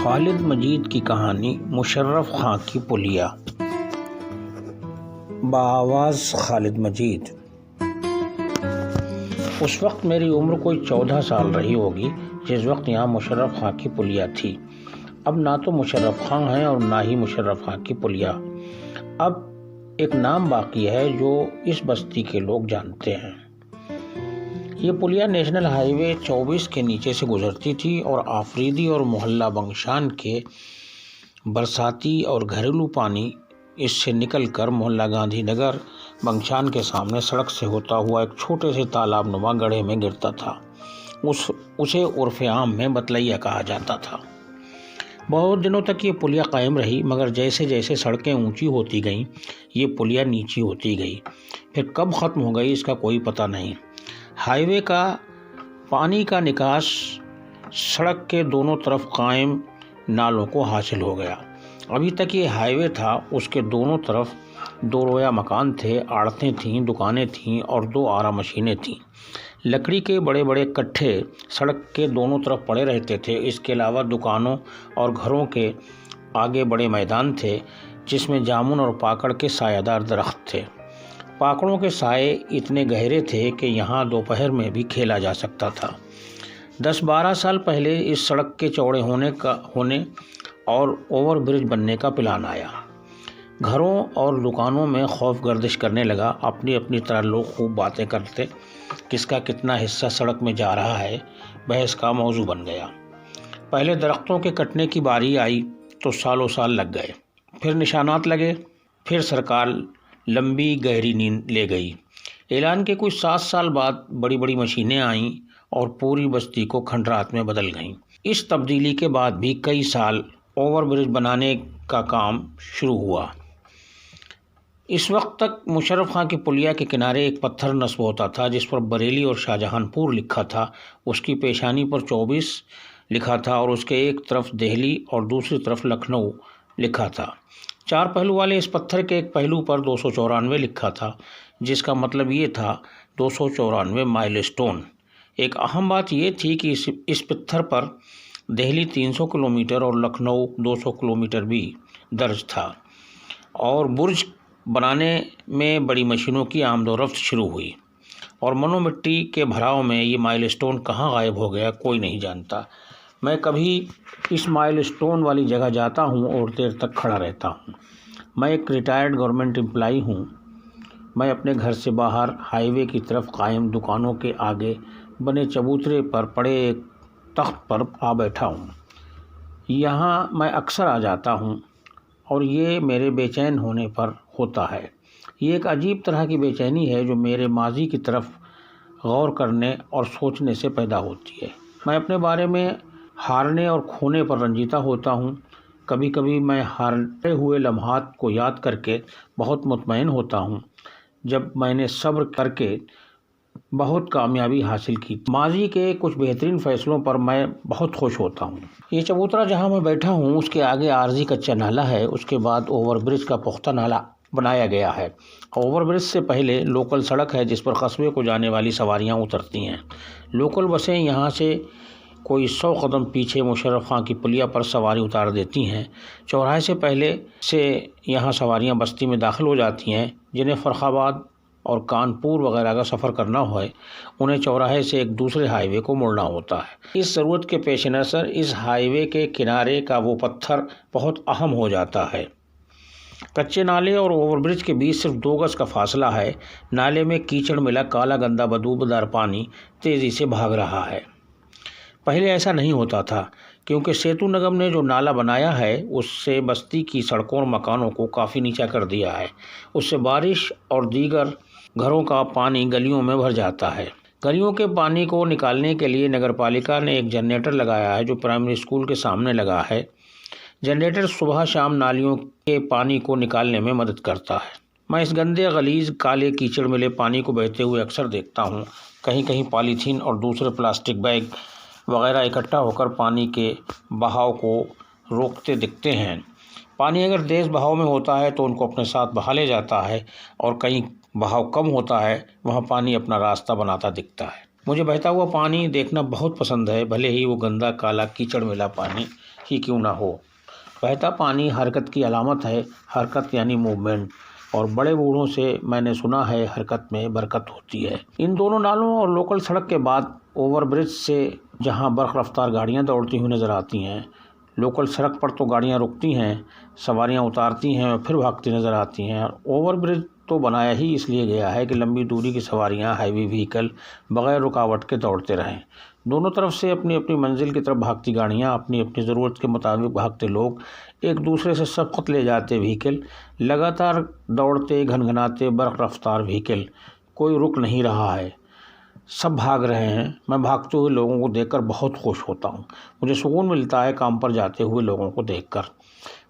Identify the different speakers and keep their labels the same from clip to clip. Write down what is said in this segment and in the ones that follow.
Speaker 1: خالد مجید کی کہانی مشرف خاں کی پلیا۔ بآواز خالد مجید۔ اس وقت میری عمر کوئی 14 سال رہی ہوگی جس وقت یہاں مشرف خاں کی پلیا تھی۔ اب نہ تو مشرف خاں ہیں اور نہ ہی مشرف خاں کی پلیا۔ اب ایک نام باقی ہے جو اس بستی کے لوگ جانتے ہیں۔ یہ پلیا نیشنل ہائی وے 24 کے نیچے سے گزرتی تھی اور آفریدی اور محلہ بنگشان کے برساتی اور گھریلو پانی اس سے نکل کر محلہ گاندھی نگر بنگشان کے سامنے سڑک سے ہوتا ہوا ایک چھوٹے سے تالاب نما گڑھے میں گرتا تھا۔ اسے عرف عام میں بتلیا کہا جاتا تھا۔ بہت دنوں تک یہ پلیا قائم رہی، مگر جیسے جیسے سڑکیں اونچی ہوتی گئیں یہ پلیا نیچی ہوتی گئی۔ پھر کب ختم ہو گئی اس کا کوئی پتہ نہیں۔ ہائی وے کا پانی کا نکاس سڑک کے دونوں طرف قائم نالوں کو حاصل ہو گیا۔ ابھی تک یہ ہائی وے تھا، اس کے دونوں طرف 2 رویا مکان تھے، آڑتیں تھیں، دکانیں تھیں اور 2 آرا مشینیں تھیں۔ لکڑی کے بڑے بڑے کٹھے سڑک کے دونوں طرف پڑے رہتے تھے۔ اس کے علاوہ دکانوں اور گھروں کے آگے بڑے میدان تھے جس میں جامن اور پاکڑ کے سایہ دار درخت تھے۔ پاکڑوں کے سائے اتنے گہرے تھے کہ یہاں دوپہر میں بھی کھیلا جا سکتا تھا۔ 10-12 سال پہلے اس سڑک کے چوڑے ہونے اور اوور برج بننے کا پلان آیا۔ گھروں اور دکانوں میں خوف گردش کرنے لگا۔ اپنی اپنی طرح لوگ خوب باتیں کرتے، کس کا کتنا حصہ سڑک میں جا رہا ہے بحث کا موضوع بن گیا۔ پہلے درختوں کے کٹنے کی باری آئی تو سالوں سال لگ گئے، پھر نشانات لگے، پھر سرکار لمبی گہری نیند لے گئی۔ اعلان کے کچھ 7 سال بعد بڑی بڑی مشینیں آئیں اور پوری بستی کو کھنڈرات میں بدل گئیں۔ اس تبدیلی کے بعد بھی کئی سال اوور برج بنانے کا کام شروع ہوا۔ اس وقت تک مشرف خاں کی پلیا کے کنارے ایک پتھر نصب ہوتا تھا جس پر بریلی اور شاہجہان پور لکھا تھا۔ اس کی پیشانی پر 24 لکھا تھا اور اس کے ایک طرف دہلی اور دوسری طرف لکھنؤ لکھا تھا۔ 4 پہلو والے اس پتھر کے ایک پہلو پر 294 لکھا تھا، جس کا مطلب یہ تھا 294 مائل اسٹون۔ ایک اہم بات یہ تھی کہ اس پتھر پر دہلی 300 کلومیٹر اور لکھنؤ 200 کلومیٹر بھی درج تھا، اور برج بنانے میں بڑی مشینوں کی آمد و رفت شروع ہوئی، اور منو مٹی کے بھراؤ میں یہ مائل اسٹون کہاں غائب ہو گیا کوئی نہیں جانتا۔ میں کبھی اس مائل اسٹون والی جگہ جاتا ہوں اور دیر تک کھڑا رہتا ہوں۔ میں ایک ریٹائرڈ گورنمنٹ امپلائی ہوں۔ میں اپنے گھر سے باہر ہائی وے کی طرف قائم دکانوں کے آگے بنے چبوترے پر پڑے ایک تخت پر آ بیٹھا ہوں۔ یہاں میں اکثر آ جاتا ہوں اور یہ میرے بے چین ہونے پر ہوتا ہے۔ یہ ایک عجیب طرح کی بے چینی ہے جو میرے ماضی کی طرف غور کرنے اور سوچنے سے پیدا ہوتی ہے۔ میں اپنے بارے میں ہارنے اور کھونے پر رنجیدہ ہوتا ہوں۔ کبھی کبھی میں ہارے ہوئے لمحات کو یاد کر کے بہت مطمئن ہوتا ہوں جب میں نے صبر کر کے بہت کامیابی حاصل کی۔ ماضی کے کچھ بہترین فیصلوں پر میں بہت خوش ہوتا ہوں۔ یہ چبوترا جہاں میں بیٹھا ہوں اس کے آگے عارضی کچا نالا ہے، اس کے بعد اوور برج کا پختہ نالا بنایا گیا ہے۔ اوور برج سے پہلے لوکل سڑک ہے جس پر قصبے کو جانے والی سواریاں اترتی ہیں۔ لوکل بسیں یہاں سے کوئی 100 قدم پیچھے مشرف خاں کی پلیا پر سواری اتار دیتی ہیں۔ چوراہے سے پہلے سے یہاں سواریاں بستی میں داخل ہو جاتی ہیں۔ جنہیں فرخ آباد اور کانپور وغیرہ کا سفر کرنا ہے انہیں چوراہے سے ایک دوسرے ہائی وے کو مڑنا ہوتا ہے۔ اس ضرورت کے پیش نظر اس ہائی وے کے کنارے کا وہ پتھر بہت اہم ہو جاتا ہے۔ کچے نالے اور اوور برج کے بیچ صرف 2 گز کا فاصلہ ہے۔ نالے میں کیچڑ ملا کالا گندا بدبودار پانی تیزی سے بھاگ رہا ہے۔ پہلے ایسا نہیں ہوتا تھا کیونکہ سیتو نگم نے جو نالا بنایا ہے اس سے بستی کی سڑکوں اور مکانوں کو کافی نیچا کر دیا ہے۔ اس سے بارش اور دیگر گھروں کا پانی گلیوں میں بھر جاتا ہے۔ گلیوں کے پانی کو نکالنے کے لیے نگر پالیکا نے ایک جنریٹر لگایا ہے جو پرائمری اسکول کے سامنے لگا ہے۔ جنریٹر صبح شام نالیوں کے پانی کو نکالنے میں مدد کرتا ہے۔ میں اس گندے غلیظ کالے کیچڑ ملے پانی کو بہتے ہوئے اکثر دیکھتا ہوں۔ کہیں کہیں پالیتھین اور دوسرے پلاسٹک بیگ وغیرہ اکٹھا ہو کر پانی کے بہاؤ کو روکتے دکھتے ہیں۔ پانی اگر تیز بہاؤ میں ہوتا ہے تو ان کو اپنے ساتھ بہا لے جاتا ہے، اور کہیں بہاؤ کم ہوتا ہے وہاں پانی اپنا راستہ بناتا دکھتا ہے۔ مجھے بہتا ہوا پانی دیکھنا بہت پسند ہے، بھلے ہی وہ گندا کالا کیچڑ ملا پانی ہی کیوں نہ ہو۔ بہتا پانی حرکت کی علامت ہے، حرکت یعنی موومنٹ، اور بڑے بوڑھوں سے میں نے سنا ہے حرکت میں برکت ہوتی ہے۔ ان دونوں نالوں اور لوکل سڑک کے بعد اوور برج سے جہاں برق رفتار گاڑیاں دوڑتی ہوئی نظر آتی ہیں، لوکل سڑک پر تو گاڑیاں رکتی ہیں، سواریاں اتارتی ہیں اور پھر بھاگتی نظر آتی ہیں۔ اوور برج تو بنایا ہی اس لیے گیا ہے کہ لمبی دوری کی سواریاں، ہیوی وہیکل بغیر رکاوٹ کے دوڑتے رہیں۔ دونوں طرف سے اپنی اپنی منزل کی طرف بھاگتی گاڑیاں، اپنی اپنی ضرورت کے مطابق بھاگتے لوگ، ایک دوسرے سے سبقت لے جاتے وہیکل، لگاتار دوڑتے گھنگھناتے برق رفتار وہیکل، کوئی رک نہیں رہا ہے، سب بھاگ رہے ہیں۔ میں بھاگتے ہوئے لوگوں کو دیکھ کر بہت خوش ہوتا ہوں۔ مجھے سکون ملتا ہے کام پر جاتے ہوئے لوگوں کو دیکھ کر،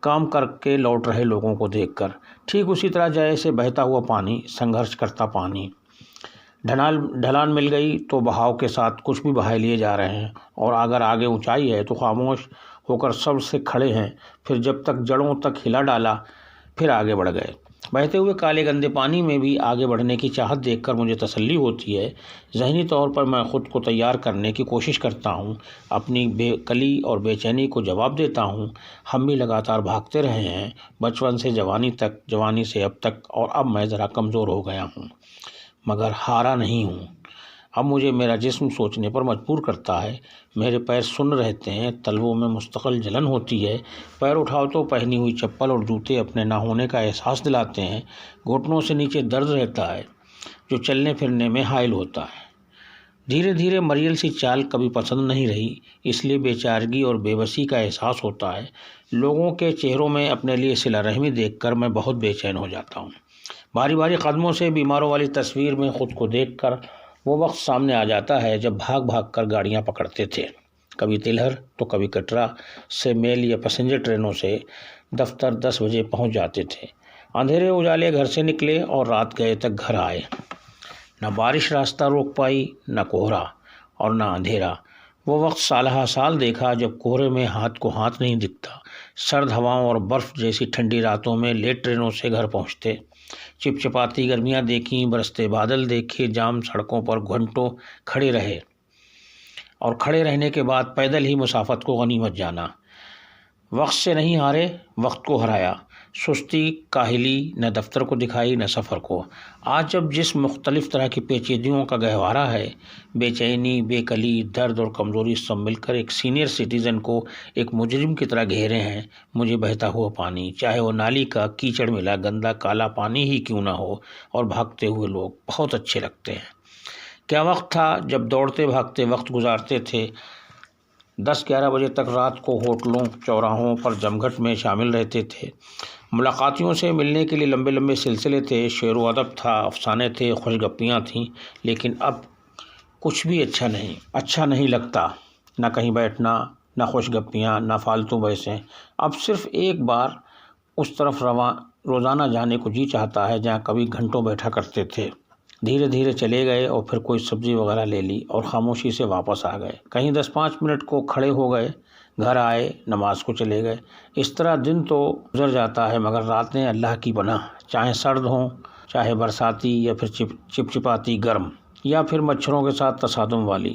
Speaker 1: کام کر کے لوٹ رہے لوگوں کو دیکھ کر۔ ٹھیک اسی طرح جیسے بہتا ہوا پانی، سنگھرش کرتا پانی، ڈھلان مل گئی تو بہاؤ کے ساتھ کچھ بھی بہائے لیے جا رہے ہیں، اور اگر آگے اونچائی ہے تو خاموش ہو کر سب سے کھڑے ہیں، پھر جب تک جڑوں تک ہلا ڈالا پھر آگے بڑھ گئے۔ بہتے ہوئے کالے گندے پانی میں بھی آگے بڑھنے کی چاہت دیکھ کر مجھے تسلی ہوتی ہے۔ ذہنی طور پر میں خود کو تیار کرنے کی کوشش کرتا ہوں، اپنی بے کلی اور بے چینی کو جواب دیتا ہوں۔ ہم بھی لگاتار بھاگتے رہے ہیں، بچپن سے جوانی تک، جوانی سے اب تک، اور اب میں ذرا کمزور ہو گیا ہوں، مگر ہارا نہیں ہوں۔ اب مجھے میرا جسم سوچنے پر مجبور کرتا ہے، میرے پیر سن رہتے ہیں، تلووں میں مستقل جلن ہوتی ہے، پیر اٹھاؤ تو پہنی ہوئی چپل اور جوتے اپنے نہ ہونے کا احساس دلاتے ہیں، گھٹنوں سے نیچے درد رہتا ہے جو چلنے پھرنے میں حائل ہوتا ہے۔ دھیرے دھیرے مریل سی چال کبھی پسند نہیں رہی، اس لیے بے چارگی اور بے بسی کا احساس ہوتا ہے۔ لوگوں کے چہروں میں اپنے لیے صلہ رحمی دیکھ کر میں بہت بے چین ہو جاتا ہوں۔ بھاری بھاری قدموں سے بیماروں والی تصویر میں خود کو دیکھ کر وہ وقت سامنے آ جاتا ہے جب بھاگ بھاگ کر گاڑیاں پکڑتے تھے، کبھی تلہر تو کبھی کٹرا سے میل یا پیسنجر ٹرینوں سے دفتر 10 بجے پہنچ جاتے تھے۔ اندھیرے اجالے گھر سے نکلے اور رات گئے تک گھر آئے۔ نہ بارش راستہ روک پائی، نہ کوہرا اور نہ اندھیرا۔ وہ وقت سالہ سال دیکھا جب کوہرے میں ہاتھ کو ہاتھ نہیں دکھتا، سرد ہواؤں اور برف جیسی ٹھنڈی راتوں میں لیٹ ٹرینوں سے گھر پہنچتے، چپچپاتی گرمیاں دیکھیں، برستے بادل دیکھے، جام سڑکوں پر گھنٹوں کھڑے رہے، اور کھڑے رہنے کے بعد پیدل ہی مسافت کو غنیمت جانا۔ وقت سے نہیں ہارے، وقت کو ہرایا۔ سستی کاہلی نہ دفتر کو دکھائی نہ سفر کو۔ آج جب جسم مختلف طرح کی پیچیدگیوں کا گہوارہ ہے، بے چینی، بے کلی، درد اور کمزوری سب مل کر ایک سینئر سٹیزن کو ایک مجرم کی طرح گھیرے ہیں، مجھے بہتا ہوا پانی، چاہے وہ نالی کا کیچڑ ملا گندا کالا پانی ہی کیوں نہ ہو، اور بھاگتے ہوئے لوگ بہت اچھے لگتے ہیں۔ کیا وقت تھا جب دوڑتے بھاگتے وقت گزارتے تھے، 10-11 بجے تک رات کو ہوٹلوں چوراہوں پر جمگھٹ میں شامل رہتے تھے، ملاقاتیوں سے ملنے کے لیے لمبے لمبے سلسلے تھے، شعر و ادب تھا، افسانے تھے، خوش گپیاں تھیں، لیکن اب کچھ بھی اچھا نہیں لگتا، نہ کہیں بیٹھنا، نہ خوش گپیاں، نہ فالتو بحثیں۔ اب صرف ایک بار اس طرف روزانہ جانے کو جی چاہتا ہے جہاں کبھی گھنٹوں بیٹھا کرتے تھے۔ دھیرے دھیرے چلے گئے اور پھر کوئی سبزی وغیرہ لے لی اور خاموشی سے واپس آ گئے، کہیں 10-5 منٹ کو کھڑے ہو گئے، گھر آئے، نماز کو چلے گئے۔ اس طرح دن تو گزر جاتا ہے، مگر راتیں اللہ کی پناہ، چاہے سرد ہوں، چاہے برساتی، یا پھر چپچپاتی گرم، یا پھر مچھروں کے ساتھ تصادم والی،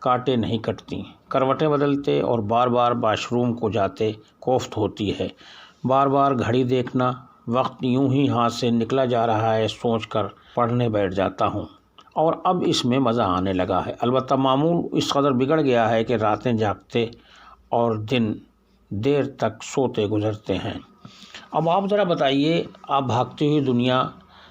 Speaker 1: کاٹے نہیں کٹتی۔ کروٹیں بدلتے اور بار بار واش روم کو جاتے کوفت ہوتی ہے، بار بار گھڑی دیکھنا، وقت یوں ہی ہاتھ سے نکلا جا رہا ہے سوچ کر پڑھنے بیٹھ جاتا ہوں، اور اب اس میں مزہ آنے لگا ہے۔ البتہ معمول اس قدر بگڑ گیا ہے کہ راتیں جاگتے اور دن دیر تک سوتے گزرتے ہیں۔ اب آپ ذرا بتائیے، آپ بھاگتی ہوئی دنیا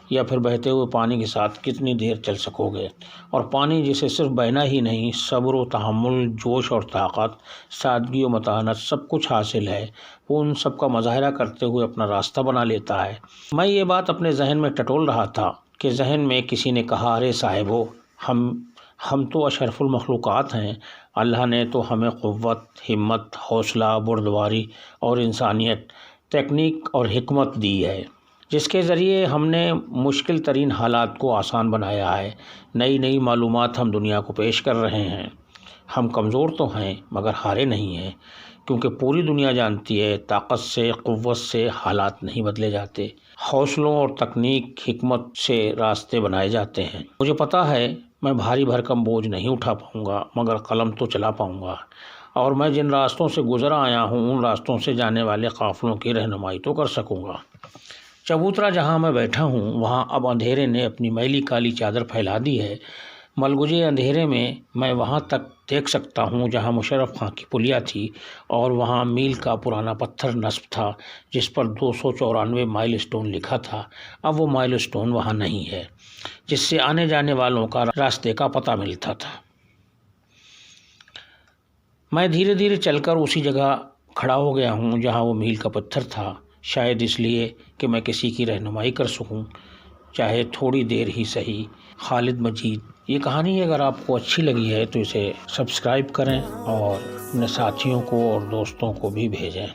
Speaker 1: یا پھر بہتے ہوئے پانی کے ساتھ کتنی دیر چل سکو گے؟ اور پانی جسے صرف بہنا ہی نہیں، صبر و تحمل، جوش اور طاقت، سادگی و متانت سب کچھ حاصل ہے، وہ ان سب کا مظاہرہ کرتے ہوئے اپنا راستہ بنا لیتا ہے۔ میں یہ بات اپنے ذہن میں ٹٹول رہا تھا کہ ذہن میں کسی نے کہا، ارے صاحبو، ہم تو اشرف المخلوقات ہیں، اللہ نے تو ہمیں قوت، ہمت، حوصلہ، بردباری اور انسانیت، تکنیک اور حکمت دی ہے، جس کے ذریعے ہم نے مشکل ترین حالات کو آسان بنایا ہے۔ نئی نئی معلومات ہم دنیا کو پیش کر رہے ہیں۔ ہم کمزور تو ہیں مگر ہارے نہیں ہیں، کیونکہ پوری دنیا جانتی ہے طاقت سے، قوت سے حالات نہیں بدلے جاتے، حوصلوں اور تکنیک، حکمت سے راستے بنائے جاتے ہیں۔ مجھے پتا ہے میں بھاری بھرکم بوجھ نہیں اٹھا پاؤں گا، مگر قلم تو چلا پاؤں گا۔ اور میں جن راستوں سے گزر آیا ہوں ان راستوں سے جانے والے قافلوں کی رہنمائی تو کر سکوں گا۔ چبوترا جہاں میں بیٹھا ہوں وہاں اب اندھیرے نے اپنی میلی کالی چادر پھیلا دی ہے۔ ملگجے اندھیرے میں وہاں تک دیکھ سکتا ہوں جہاں مشرف خان کی پلیا تھی، اور وہاں میل کا پرانا پتھر نصب تھا جس پر 294 مائل سٹون لکھا تھا۔ اب وہ مائل سٹون وہاں نہیں ہے جس سے آنے جانے والوں کا راستے کا پتہ ملتا تھا۔ میں دھیرے دھیرے چل کر اسی جگہ کھڑا ہو گیا ہوں جہاں وہ میل کا پتھر تھا، شاید اس لیے کہ میں کسی کی رہنمائی کر سکوں، چاہے تھوڑی دیر ہی صحیح۔ خالد مجید۔ یہ کہانی اگر آپ کو اچھی لگی ہے تو اسے سبسکرائب کریں اور اپنے ساتھیوں کو اور دوستوں کو بھی بھیجیں۔